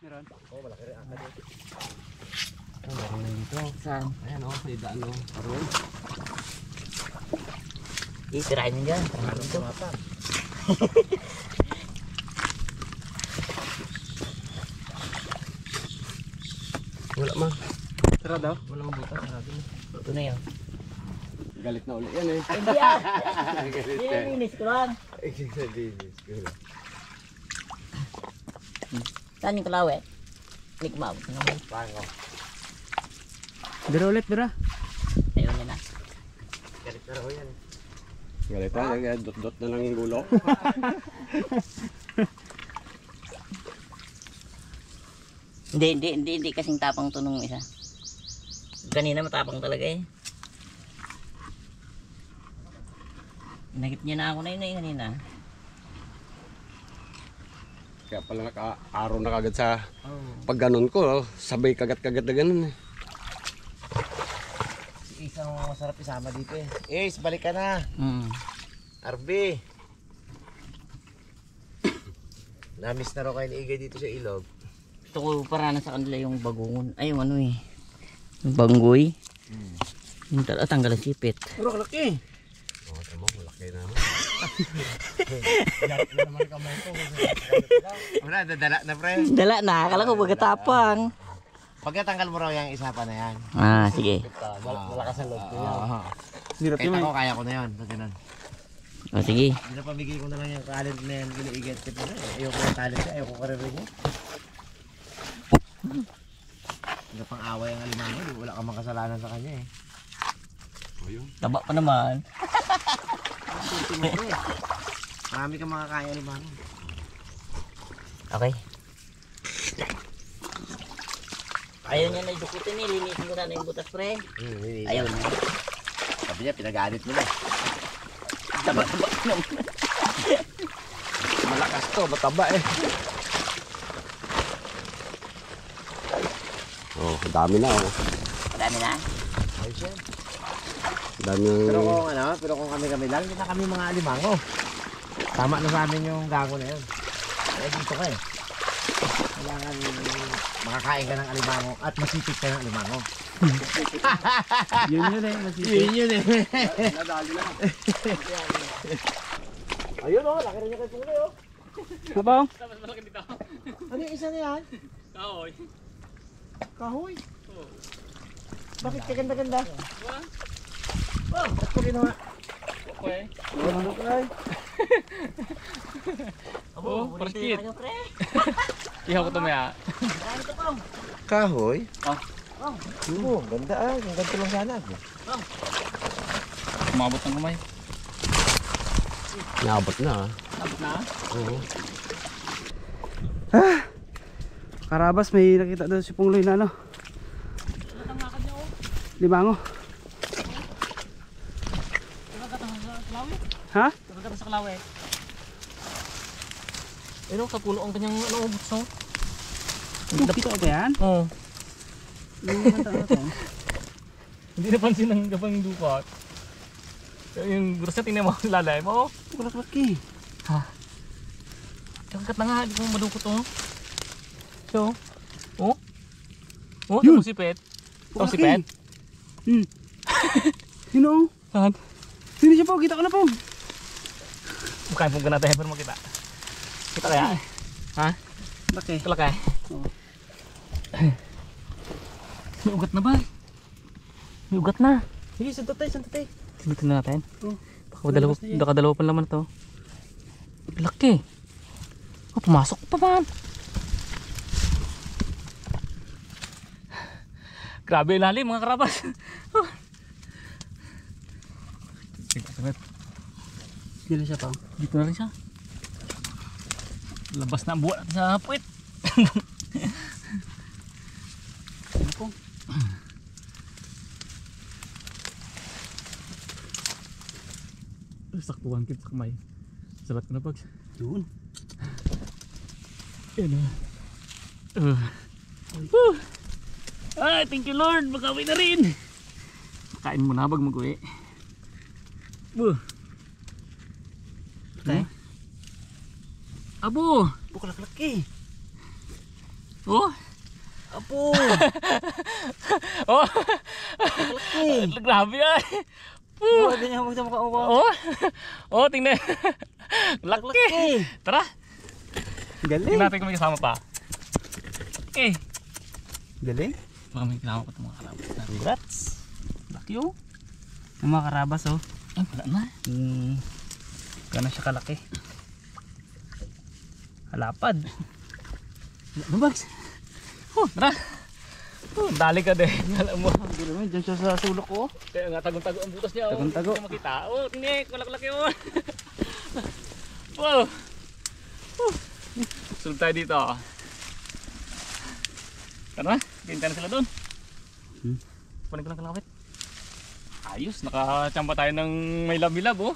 Meron? Oo, malaki rin angka dito. Oh, meron na dito. Saan? Ayan o, may daan o. Parol. Isirain mo dyan. Anong tumapang? Wala man. Tara daw. Walang butas. Ito na yan. Galit na ulit yan eh. Hindi ah. Galit yan. Nilinis ko lang. Nilinis ko lang. Saan yung kalawe? Hindi ko maabot naman. Pango. Dira ulit, dira. Ayun yun na. Galit na raw yan. Galit na, dot-dot na lang yung gulo. Hindi kasing tapang to nung isa. Kanina matapang talaga eh. Nagip niya na ako na yun eh kanina. Kaya pala naka-araw na kagad sa Oh. pag ganun ko, sabay kagat-kagat na ganun eh. Si Ace ang masarap isama dito eh. Ace, balik ka na. RB. Namiss na raw kayo ni Igay dito sa ilog. Gusto ko para na sa kanila yung bagungon. Ay yung ano eh. Yung banggoy. Yung tanggal ang sipit. Puro kalaki. Oo, tama, malaki na. Galit na naman kamay ko. Wala, dadala na pre. Dala na. Akala ko bagatapang. Pagkatanggal mo raw yung isa pa na yan. Ah, sige. Malakas ang loob ko yan. Hirap Kahit yun ako, kaya ko na yun. Pag ganun. Ah, sige. Pinapamigay ko na lang yung talent na yan. Gina-igat ko na. Ayoko yung talent niya. Ayoko ka rin rin niya. Hindi pang away ang alimango. Wala kang makasalanan sa kanya eh. Taba pa naman. Marami kang makakaya alimango. Okay. Ayaw niya na idukutin eh. Linisin ko na yung butas pre. Ayaw na. Sabi niya, pinagalit mo na. Taba naman. Malakas to, mataba eh. Oh, dami na oh. Madami na. Ayos yan. Dami ng... Pero kung kami lang, hindi na kami mga alimango. Tama na sa amin yung gago na yun. Kaya dito ka eh. Kailangan makakain ka ng alimango at masipit ka ng alimango. Yun eh, masipit. Yun eh. Nadali lang. Ayun oh, laki rin yung kay Puli oh. Habang? Ano yung isa na yan? Kahoy. Kahoy. Bakit kaganda-ganda? Oh, ba't ko ginawa? Okay. Ano ka ay? Oh, parkit. Ano pre? Ihaw ko to maya. Marami to pong. Kahoy? Oh. Oo, ganda ah. Yung ganito lang sana. Umabot ng kamay. Naabot na ah. Abot na? Oo. Karabas, may nakita doon si Pungloy na ano. Natangakad niya oh. Limango. Nakakatang sa kalawe. Ha? Nakakatang sa kalawe. Ayun sa puno ang kanyang ano butso. Nakita ba yan? Oo. Limango. Hindi napansin ng gabang dupat. Yung grusa tingnan mo lalay mo. Kulak-laki. Kagat na nga, hindi ko madukot oh. So, oh? Oh, Yun. tapos sipet. Tapos sipet. Yun o. Saan? Sino siya po? Kita ko na po. Bukain pong ganatay pero makita. Kita kaya? Ha? Laki. Kalakay? Oo. May ugat na ba? May ugat na. Sige, santo tayo. Dito na natin. Oh. Baka dalawa pa naman ito. Laki. Oh, pumasok pa ba? Grabe yung lalim mga karabas. Sino siya po? Dito na rin siya. Labas na ang buwan natin sa puwit. Ano po? Saktuhan kita sa kamay. Salat ko na pag. Yun. Yan na. Ay, thank you Lord. Makawin na rin. Kain mo na bag mag-uwi. Okay. Abo. Bukalak-laki. Oh. Apo! Oh. Laki! Grabe ay. Grabe niya mo sa mukha ko. Oh. Oh, tingnan. Laki. Laki! Tara. Galing. Tingnan natin kung may kasama pa. Okay. Galing. Baka may kasama pa itong mga karabas natin. Congrats! Laki oh. Yung mga karabas oh. Ay, wala na. Gano'n siya kalaki. Halapad. Lumags. Oh, tara. Oh, dali ka din. Alam mo. Hindi naman, dyan siya sa sulok ko. Kaya nga tagong-tago ang butas niya. Tagong-tago. Hindi ka makita. Oh, tinik. Malaki-laki oh. Wow. Sulog tayo dito. Tara, hintayin na sila doon. Kunin ko lang kalawit. Ayos, nakachamba tayo ng may labilab oh.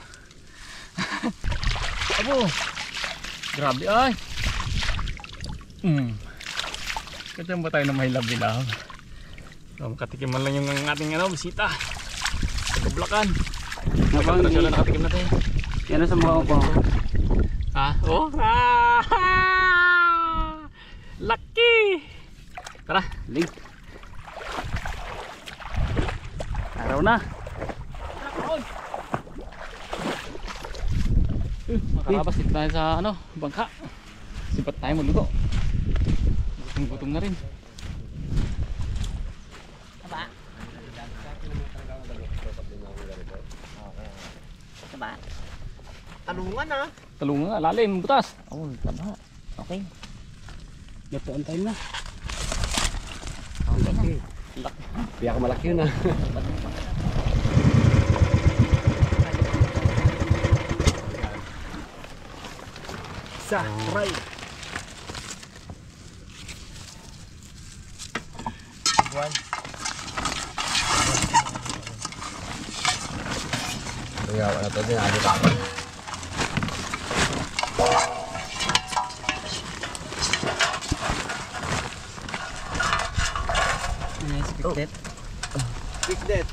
Abo. Grabe ay. Kachamba tayo ng may labilab. So, makatikim man lang yung ating bisita. Pagkablakan. Nabang Pagkablakan sila nakatikim natin. yan na sa mukha ko. Ha? Oh! Ah! Lucky! Tara! Galing. Araw na. Makarabas dito tayo sa bangka. Sipat tayo maluto. Gutom na rin. Taba? Taba? Talungan ah. Talungan nga, lalim, butas. Oh, taba. Okay. Gatuan time na. Okay na. Piyak malaki yun ah. Sa right. Buwan. Kaya wala tayo din. Ano ba? Nice, pick that. Pick that.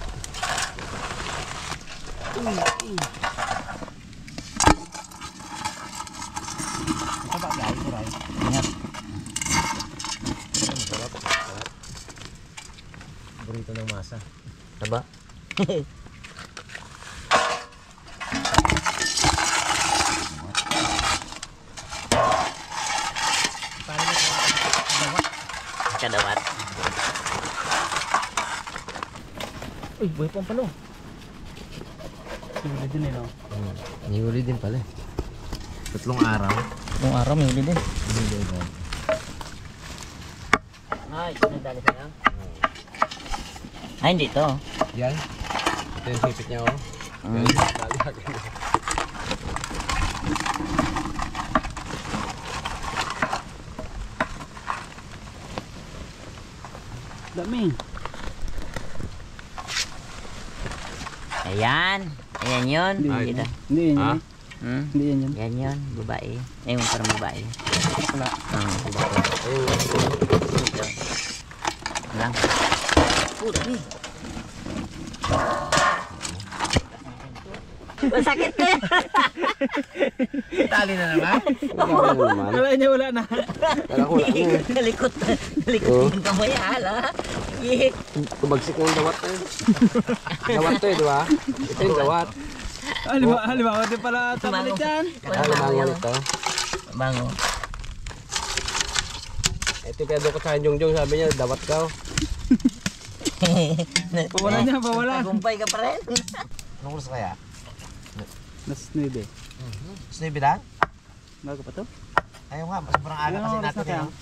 Taba guys, right. Ingat. Burrito ng masa. Taba. Kadawat. Uy, buhay pa ang palo. Siyempre din eh no. Nihuli din pala. Tatlong araw. Nung araw may huli din. Ay, sinadali ka lang. Ay, hindi to. Yan. Ito yung sipit niya oh. Dami. Ayan. Ayan yun. Hindi Dito. Hindi yan Ha? yun. Hmm? Hindi yan yun. Yan yun. Babae. Ayun, parang babae. Wala. Babae. Dito. Lang. Dami. Masakit ka. Tali na naman. Ano naman? Wala niya, wala na. Kala ko wala na eh. Nalikot. Nalikot Oh. yung kamay. Hala. Yik. Tumagsik ng dawat eh. Dawat to eh, di ba? Ito yung dawat. Halimbawa din pala tapalit yan. Alamangan ito. Bango. Ito yung pedo ko sa Jongjong, sabi niya, dawat ka. Pawala niya, pawala. Tagumpay ka pa rin. Anong oras kaya? Nas 9. Snibe lang? Bago pa to? Ayaw nga, sobrang aga kasi Anong oras na natin kaya? eh.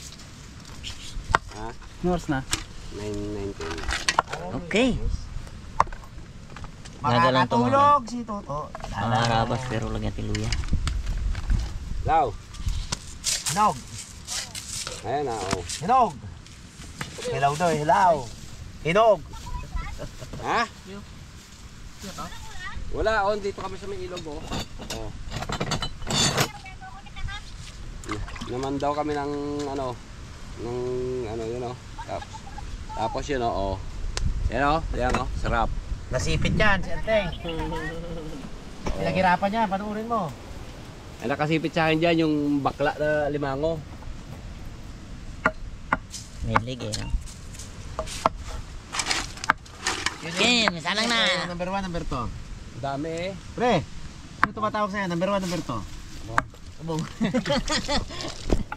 Anong oras na? 9:10. Okay. Nagalang to, Makakatulog si Toto. Marabas pero lagyan tiluya. Law. Hinog. Ayan na, oh. Hinog. Hilaw daw, hilaw. Hinog. Ha? Wala, oh. Dito kami sa may ilog, oh. Oh. Naman daw kami ng yun, oh. Tapos yun, oh. Yan, oh. Sarap. Nasipit yan, si Anteng. Pinaghirapan niya, panuurin mo. Ay, nakasipit sa akin dyan yung bakla na limango. Hilig eh. No? Okay, masalang na. Number 1, number 2. Dami eh. Pre, ano tumatawag sa'yo? Number 1, number 2. Abong.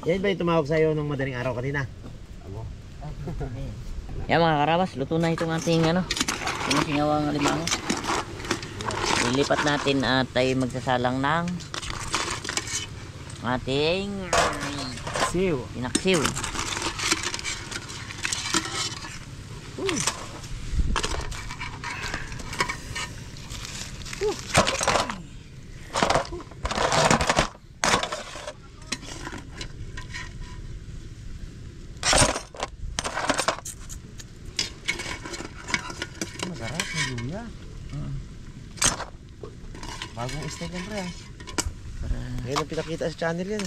Yan ba yung tumawag sa'yo nung madaling araw kanina? Yan mga karabas, luto na itong ating ano, sinasingawang alimango. Ilipat natin at tayo magsasalang ng ating Siw. pinaksiw. Masarap, may luya. Bagong steak yan, pre. Ngayon ang pinakita sa channel yan.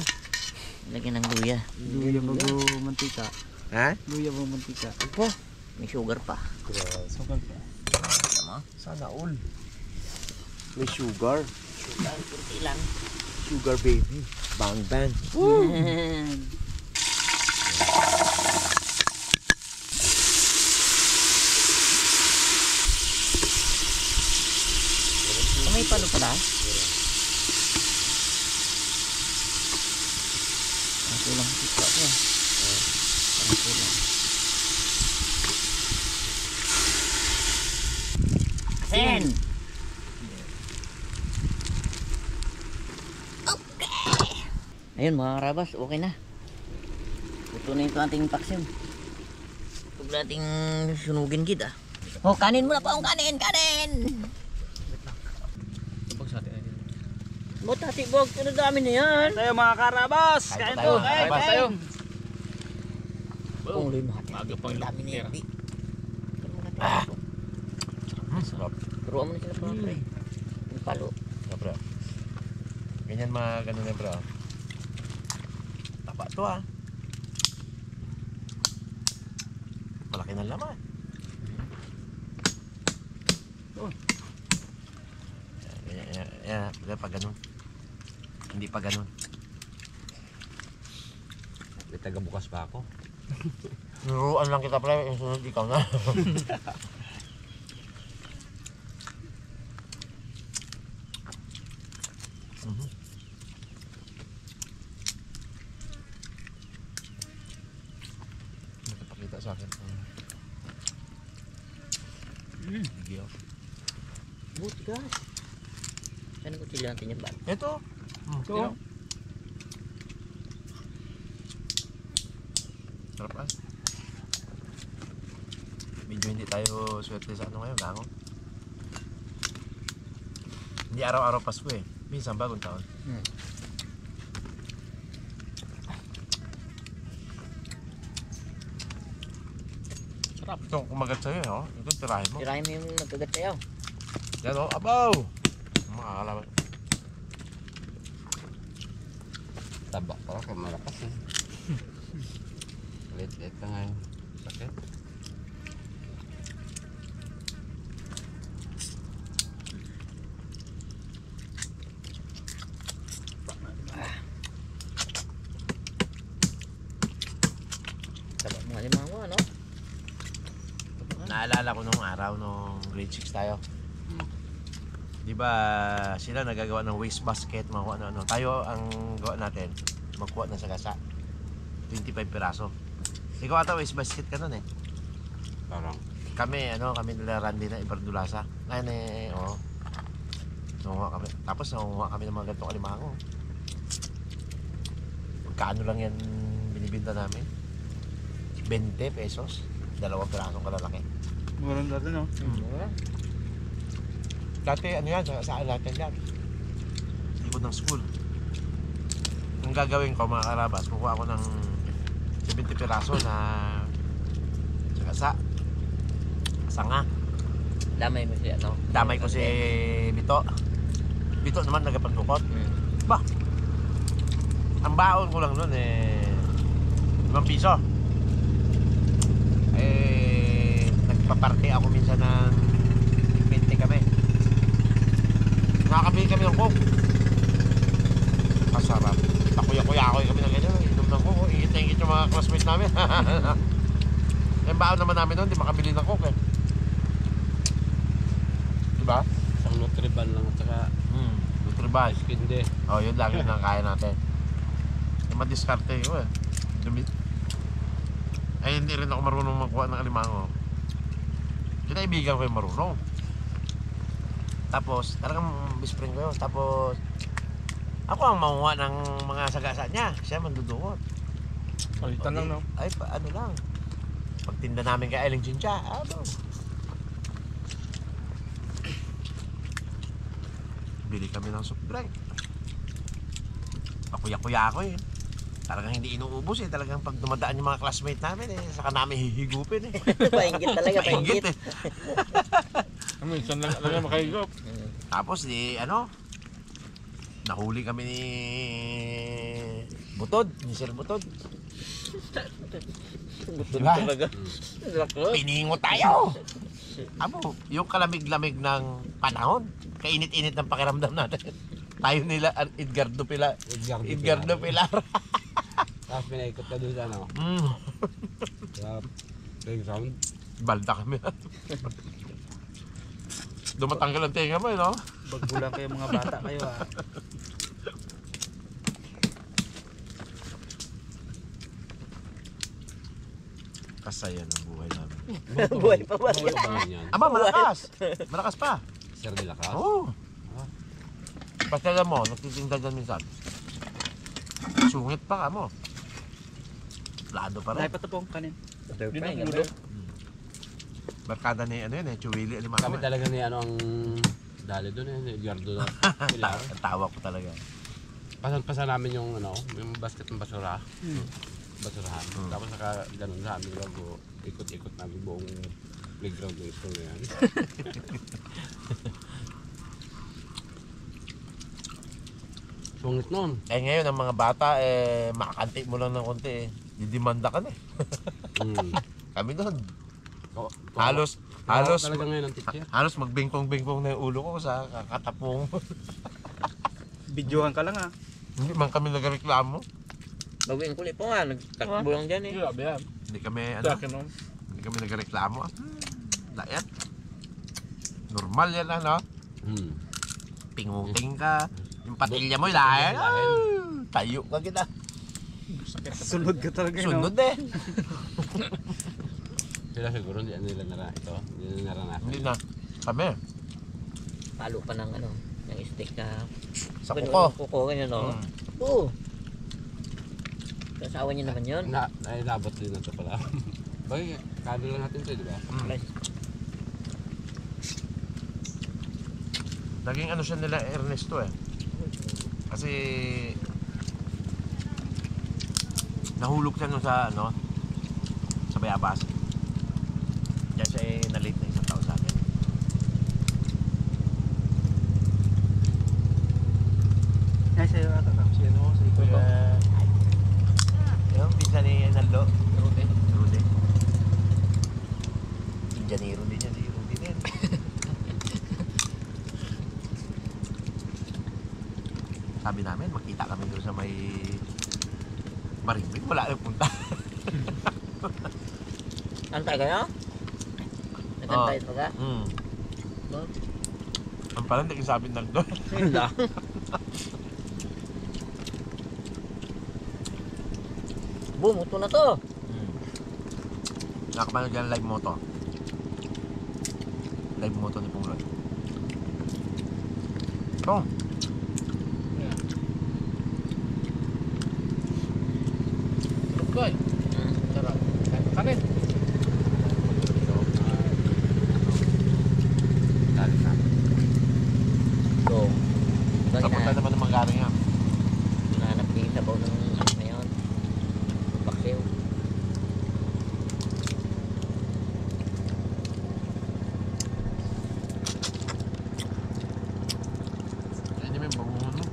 Lagyan ng luya. Luya bago mantika. Ha? Luya bago mantika. Opo. May sugar pa. Sugal pa. Sana all. May sugar. Sugar, kunti lang. Sugar baby. Bang bang. May palo pala. Ang kulang kita ko. Ang kulang. Asin! Okay! Ayun mga karabas, okay na. Ito na ito ating paksiw. Huwag nating sunugin kita. Oh, kanin muna pa ang kanin! Kanin! Ba't hati bog? Ano dami na yan? Tayo mga karabas. Kain to. Ay, basta tayo. Kung uloy mo hati. Maaga pang Ang dami na yan. tira. Sarap. Turuan mo na sila pa pre. Yung palo. Bro. Ganyan mga ganun na bro. Tapa to ah. Malaki ng laman. Oh. Yan, pag ganun. Hindi pa ganun. May taga bukas pa ako. Nuruan lang kita pre, yung sunod ikaw na. Nakapakita sa akin. Sige oh. Buti guys. Saan ang kutsilyo natin yung bal? Ito. Ito. Sarap ah. Medyo hindi tayo swerte sa ano ngayon, gango. Hindi araw-araw Pasko eh. Minsan bagong taon. Sarap. Ito, kumagat sa'yo eh, oh. Ito, tirahin mo. Tirahin mo yung nagkagat sa'yo. Yan oh, abaw! Makakalaman. Taba para kay malakas eh. Lit-lit ka nga yung sakit. Taba mga limang mo, ano? Naalala ko nung araw nung grade 6 tayo. Di ba sila nagagawa ng waste basket, mga kung ano-ano. Tayo ang gawa natin, magkuha ng sagasa. 25 piraso. Ikaw ata waste basket ka nun eh. Parang Kami nila Randy na Ibardulasa. Ngayon eh, oo. Nanguha kami. Tapos nanguha kami ng mga ganitong alimango. Magkano lang yan binibinta namin? 20 pesos. 2 pirasong kalalaki. Murang dati no. Dati ano yan, saan natin yan? Likod ng school. Ang gagawin ko mga karabas, kukuha ako ng 70 piraso na sagasa. Sanga. Damay mo siya, no? Damay ko si Bito. Bito naman nagapandukot. Bah! Ang baon ko lang nun eh 5 piso. Eh nagpaparte ako minsan ng 20 kami. Nakakabili kami ng coke. Masarap. Takuya-kuya ako kami ng ganyan. Inom ng coke. Ingit na ingit yung mga classmates namin. Yung baon naman namin doon, di makabili ng coke eh. Diba? Isang Nutriban lang at saka Nutribal. Skinde. Oh, yun lang yun ang kaya natin. Yung madiskarte ko eh. Ay, hindi rin ako marunong magkuha ng alimango. Kinaibigan ko yung marunong. Tapos, talagang bispring ko yun. Tapos, ako ang manguha ng mga sagasa niya. Siya mandudukot. Palitan lang, no? Ay, ano lang. Pagtinda namin kay Eiling Chincha, bili kami ng soft drink. Pakuya-kuya ako eh. Talagang hindi inuubos eh. Talagang pag dumadaan yung mga classmate namin eh, saka namin hihigupin eh. Painggit talaga, Painggit painggit. eh. Minsan lang makahigop. Tapos di ano, nahuli kami ni Butod, ni Sir Butod. Diba? Talaga. Piningo tayo! Abo, yung kalamig-lamig ng panahon, kainit-init ng pakiramdam natin. Tayo nila, Edgardo Pilar. Pilar. Tapos pinaikot ka doon sa ano, sa playground. Balda kami. Dumatanggal ang tenga mo, no? Bagbulang kayo mga bata kayo ah. Kasaya ng buhay namin. Buhay pa ba? Buhay pa rin yan. Aba, malakas! Malakas pa! Sir de la Cas. Oo! Basta alam mo, nagtitinda dyan minsan. Sungit pa ka mo. Plado pa rin. Nahay pa ito pong kanin. Butterfly, gabi. Barkada ni ano yun eh, Chuwili Alimango. Kami talaga ni ano ang dali doon eh, ni Edgardo na Pilar. Ang tawa ko talaga. Pasan namin yung ano, yung basket ng basura. Basurahan. Tapos naka ganun sa amin bago ikot-ikot namin buong playground ng school na yan. Sungit nun. Eh ngayon ang mga bata eh makakanti mo lang ng konti eh. Didimanda ka na eh. Kami doon. Halos talaga ngayon ang teacher. halos magbingkong-bingkong na yung ulo ko sa kakatapong. Videohan ka lang ah. Hindi man kami nagreklamo. Baguhin kulit po nga, nagtakbo lang dyan eh. Grabe yan. Hindi kami Sa ano, akin, no? hindi kami nagreklamo. Layan. Normal yan ano. Pinguting ka. Yung patilya mo ilayan. Tayo ka kita. Sunod ka talaga no? Sunod eh. Sila siguro hindi nila naranasan. Hindi na. Kami. Palo pa ng ano, ng stick na... Sa kuko. Kuko, ganyan no? Oo. Kasawa niyo naman yun. Nailabot din na ito pala. Bagay, kado lang natin ito, di ba? Naging ano siya nila Ernesto eh. Kasi nahulog siya nun sa ano sa Bayabas. Kaya siya eh na-late na isang taon sa akin. Ay, sa'yo ata ka. Si ano, sa ikaw ba? Yung pinsan ni Naldo. Rude. Indianero din yan si Rude din. Sabi namin, magkita kami doon sa may Marimbig. Wala na punta. Antay kayo? Nagantay pa ka? Ang pala, hindi sabi ng doon. Yun lang. Boom, ito na to. Nakapanood dyan live moto. Live moto ni Punglod. Ito. Koy. Sarap. Kanin. Dali na. So, Kapunta naman ng Manggaring yan. nahanap yung sabaw ng ano na yun. Paksiw. Yan yung may bangungon mo.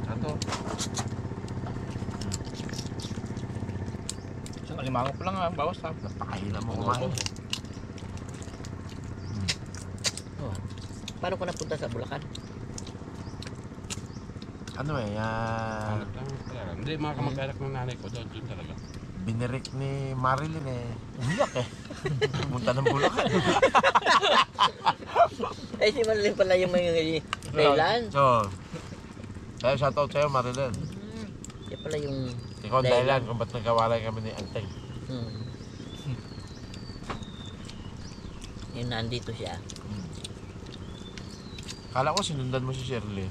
Ito. Isang alimango pa lang ang bawas ha. Napakahila mo kumain. Paano ko napunta sa Bulacan? Ano eh, Hanap lang talaga. Hindi, mga kamag-anak ng nanay ko doon talaga. binirik ni Marilyn eh. Umiyak eh. Pumunta ng Bulacan. Ay, si Marilyn pala yung may Thailand. So, kaya shoutout sa'yo Marilyn. Yan pala yung... Ikaw ang dahilan kung ba't nagkawalay kami ni Anteng. Yung nandito siya. Kala ko sinundan mo si Shirley.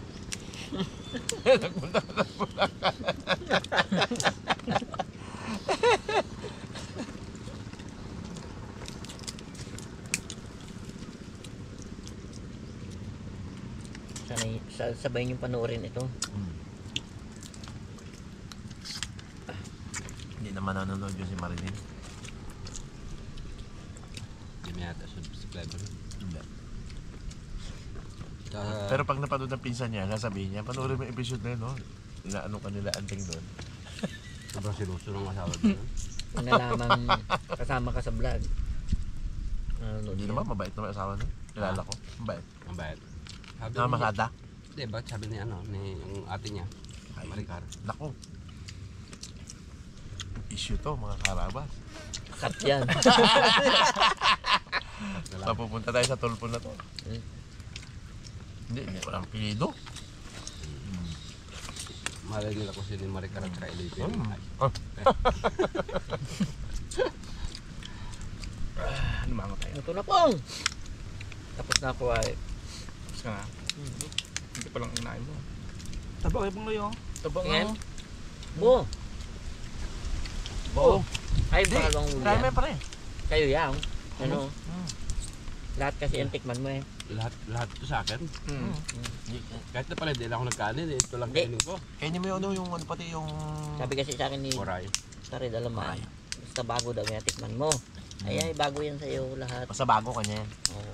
Nagpunta ka ng Bulacan. Sana sabay niyong panoorin ito. Hindi naman nanonood yun si Marilyn. Hindi mo yata subscriber. Hindi. Tsaka, Pero pag napanood ng pinsan niya, nasabihin niya, panoorin mo yung episode na yun, no? Inaano ka nila Anteng doon. sobrang sinuso ng asawa doon. Kung nalamang kasama ka sa vlog. Hindi naman, mabait naman yung asawa niya. Kilala ko, mabait. Ang bayad. Sabi Na masada. Hindi, bakit sabi ni ano, ni yung ate niya, Maricar. Nako. Issue to, mga karabas. Cut yan. Papupunta tayo sa tulpo na to. Hindi ko lang pilido. Malay nila kung sino yung Maricar at saka Elite. Lumango tayo. Ito na pong! Tapos na ako ay. Tapos ka na. Hindi pa lang inain mo. Taba kayo pong loyo. Tabang Tingnan. ano? Bo! Oo. Ay, pangalawang uli Kaya yan. may pare. Kayo yan. Ano? Lahat kasi yung tikman mo eh. Lahat ito sa akin. Kahit na pala, hindi na ako nagkanin eh. Ito lang Hindi. kainin ko. Kaya niyo may ano yung ano pati yung... Sabi kasi sa akin ni Koray. Tarid Alaman, Ay. basta bago daw yung tikman mo. Ay, bago yan sa'yo lahat. Basta bago kanya yan. Oo.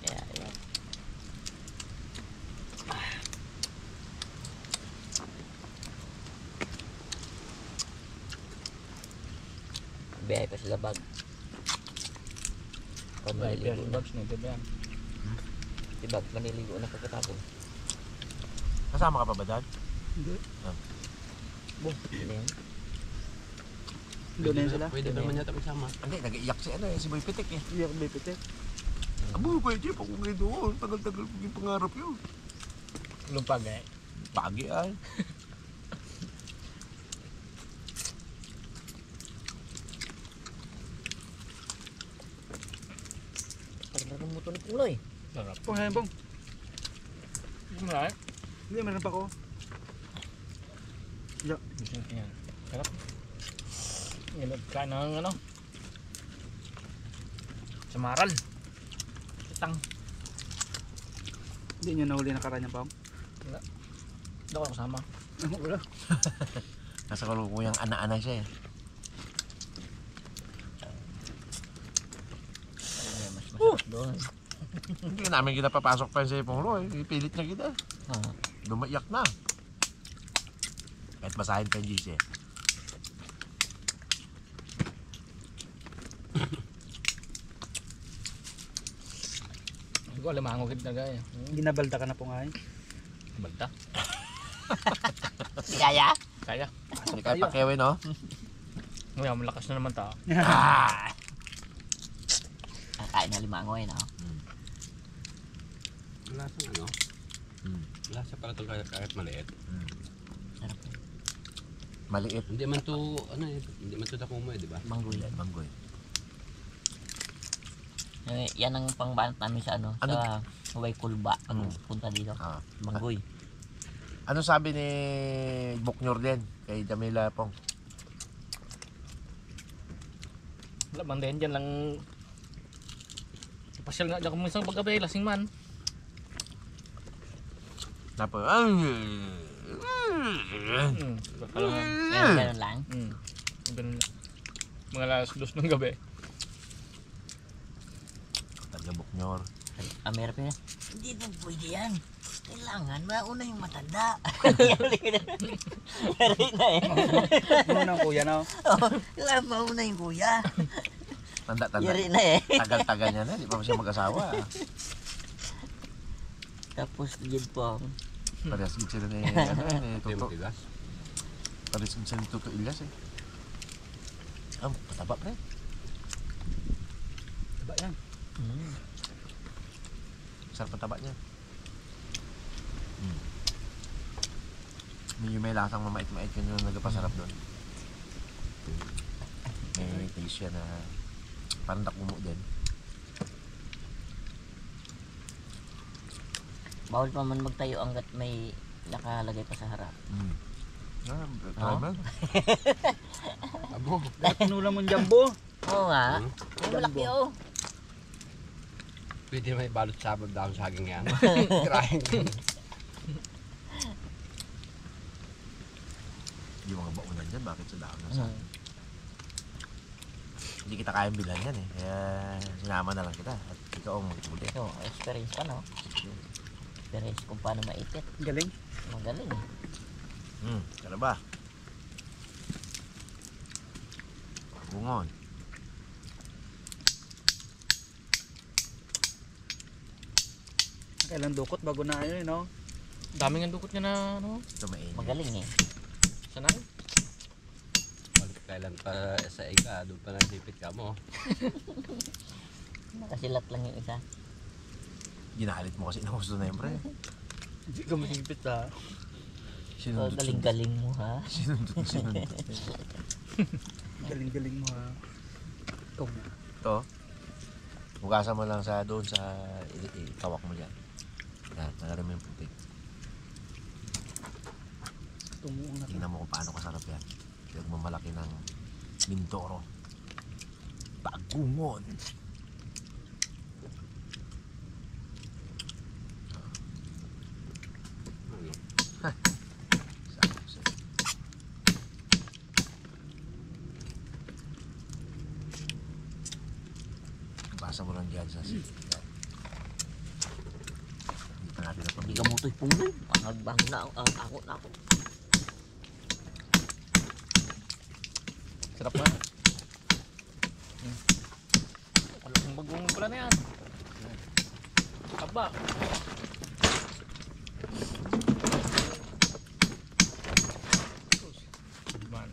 Kaya, yan. Biyay pa sila bag. Pag maliligo na. Si bag, maniligo na pagkatapos. Kasama ka pa ba dad? Bo, yun yan. Doon na yun sila. Pwede naman yata magsama. Hindi, nag-iiyak si ano eh, si Boy Pitik eh. Hindi ako bipite. Abo, Boy Jeep, ako ngayon doon. Tagal-tagal ko yung pangarap yun. Lumpag eh. Pagi ay. Pag narumuto ni Puloy. Sarap. Pong hayang pong. Hindi mo na eh. Hindi, meron pa ko. Gusto nyo yan. Sarap. Yan, kain ng ano. Samaral. Itang. Hindi nyo nahuli na karanya pong. Hindi ako kasama. Wala. Nasa kalukuyang ana-ana siya eh. Ay, mas masarap doon. Hindi namin kita papasok pa sa ipong Roy. Ipilit na kita. Ah. Lumaiyak na. Kahit basahin pa yung GC. Hindi ko alam ang ukit na gaya. Ginabalda ka na pong ay. Balta. Kaya? Kaya. Hindi kayo pakewe no? Ngayon, malakas na naman tao. Ah! Kain na limangoy na. Lasa ano? Lasa pala itong kahit maliit. Sarap eh. Maliit. Hindi man to, ano eh, hindi man to dakumo eh, di ba? Manggoy. Manggoy. Yan ang pangbanat namin sa ano, Ano? sa Huway Kulba. Pag Mm. punta dito. Ah. Manggoy. Ano sabi ni Boknyor din kay Jamila Pong? Wala bang din dyan lang. Pasyal nga dyan kung minsan pagkabi, lasing man. Napo. Baka lang. Ganun lang. Ganun lang. Mga alas 2 ng gabi. Taga Boknyor. Meron pa yun. Hindi po pwede yan. Kailangan mauna yung matanda. Meron na eh. Muna ang kuya na. Kailangan mauna yung kuya. Tanda-tanda. Yari na eh. Tagal-tagal niya na. Di pa siya mag-asawa. Tapos yun po. Parehas gid sila ni, ano, ni Hindi mo Toto. tigas. Parehas gid sila ni Toto Ilyas eh. Pataba pre. Diba yan? Sarap pataba niya. Medyo may lasang mamait-mait yun yung nagpasarap doon. May taste siya na parang dakumo din. Bawal pa man magtayo hanggat may nakalagay pa sa harap. Try ba? Abo. Tinulang mong jumbo. Oo nga. Hmm? Ay, malaki oh. Pwede may balot sabag dahon saging yan. Trying. Yung mga baunan dyan, bakit sa daan na sa Hindi kita kayang bilhan yan eh. Kaya sinama na lang kita. At ikaw ang magpuli. So, experience pa no? Experience kung paano maipit. Galing. Magaling eh. Kala ba? Bungon. Kailan dukot bago na yun, no? Daming ang dukot niya na ano. Ito mainit. Magaling eh. Sanay. Balik kailan pa sa ika, doon pa nasipit ka mo. Nakasilat lang yung isa. Ginahalit mo kasi na gusto na yun, pre. Hindi ka masipit ha. So, galing-galing mo ha. Sinundot. Galing-galing mo ha. Ikaw na. Ito. Hugasan mo lang sa doon sa kawak mo dyan. Yan, nalaro mo yung putik. Tumuong na. Tingnan mo kung paano kasarap yan. Huwag mo malaki ng Mindoro. Bagungon. Basa mo lang dyan sa dito natin na Hindi ka mutoy pungay. Mahagbango na ako na ako. Sarap na. Wala kong bagong pala na yan. Aba. Man.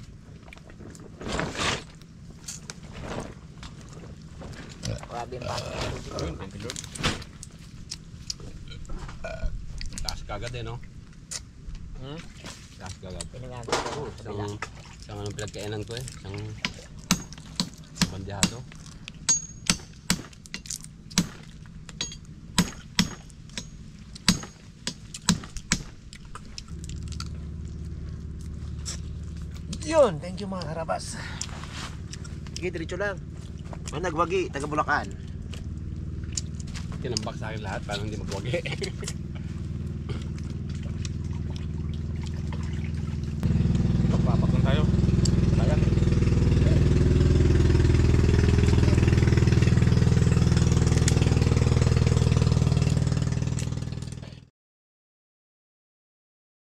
Grabe yung pangit. Ayun, thank you Lord. Taas kagad eh, no? Taas kagad. Pinangago ko sa kabila. Isang anong pinagkainan ko eh. Isang bandihado. Yun, thank you mga karabas. Sige, diretso lang. Nagwagi, taga Bulacan. Tinambak sa akin lahat para hindi magwagi.